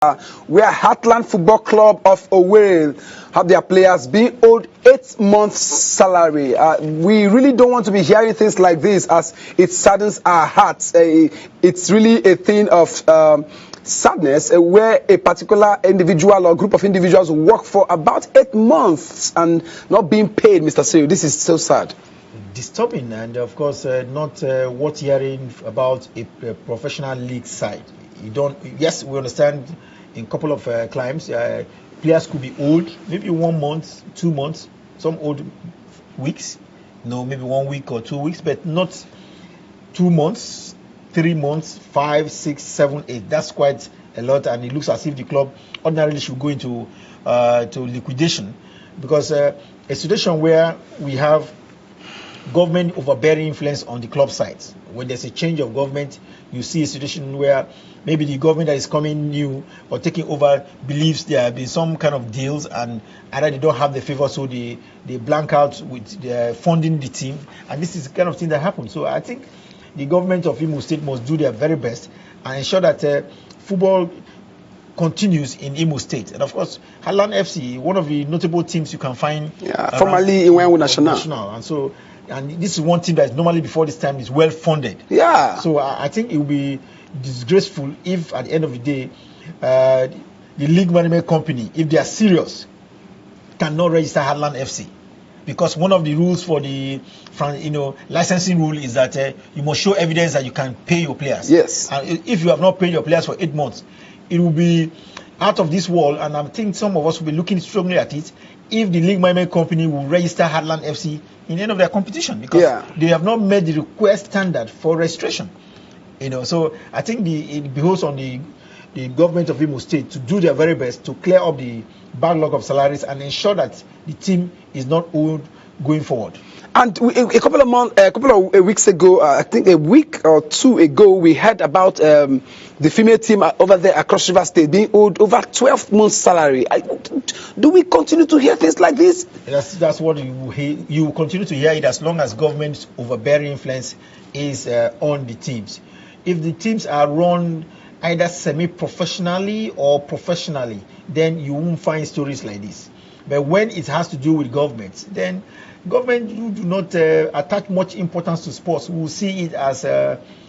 where Heartland Football Club of Owerri have their players being owed 8 months' salary. We really don't want to be hearing things like this, as it saddens our hearts. It's really a thing of sadness where a particular individual or group of individuals work for about 8 months and not being paid, Mr. Seyo. This is so sad. Disturbing, and of course not worth hearing about a professional league side. Yes, we understand in a couple of climes players could be owed maybe 1 month, 2 months, some owed weeks, maybe 1 week or 2 weeks, but not 2 months, 3 months, 5, 6, 7, 8. That's quite a lot, and it looks as if the club ordinarily should go into to liquidation, because a situation where we have government overbearing influence on the club side. When there's a change of government, you see a situation where maybe the government that is coming new or taking over believes there have been some kind of deals, and either they don't have the favor, so they blank out with funding the team, and this is the kind of thing that happens. So I think the government of Imo State must do their very best and ensure that football continues in Imo State. And of course, Heartland FC, one of the notable teams you can find. Yeah, formerly in Iwenwu National. And this is one team that is normally before this time is well funded. Yeah. So I think it will be disgraceful if at the end of the day, the league management company, if they are serious, cannot register Heartland FC. Because one of the rules for the licensing rule is that you must show evidence that you can pay your players. Yes. And if you have not paid your players for 8 months, it will be out of this world, and I think some of us will be looking strongly at it if the league management company will register Heartland FC in the end of their competition, because they have not met the request standard for registration. So I think it behoves on the government of Imo State to do their very best to clear up the backlog of salaries and ensure that the team is not owed going forward. And a couple of weeks ago, I think a week or two ago, we heard about the female team over there across River State being owed over 12 months' salary. Do we continue to hear things like this? That's what you will continue to hear it as long as government's overbearing influence is on the teams. If the teams are run either semi-professionally or professionally, then you won't find stories like this. But when it has to do with government, then government do not attach much importance to sports. We will see it as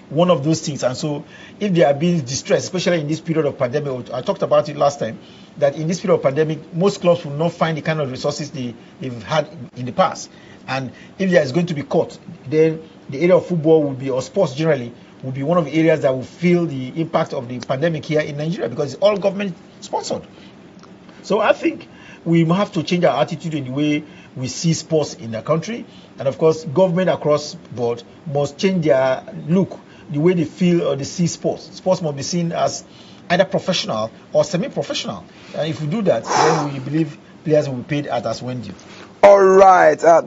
one of those things. And so if they are being distressed, especially in this period of pandemic, I talked about it last time, that in this period of pandemic, most clubs will not find the kind of resources they've had in the past. And if there is going to be cut, then the area of football will be, or sports generally, will be one of the areas that will feel the impact of the pandemic here in Nigeria, because it's all government sponsored. So I think we have to change our attitude in the way we see sports in the country. And of course, government across board must change their look, the way they feel or they see sports. Sports must be seen as either professional or semi-professional. And if we do that, then we believe players will be paid at as when due. All right.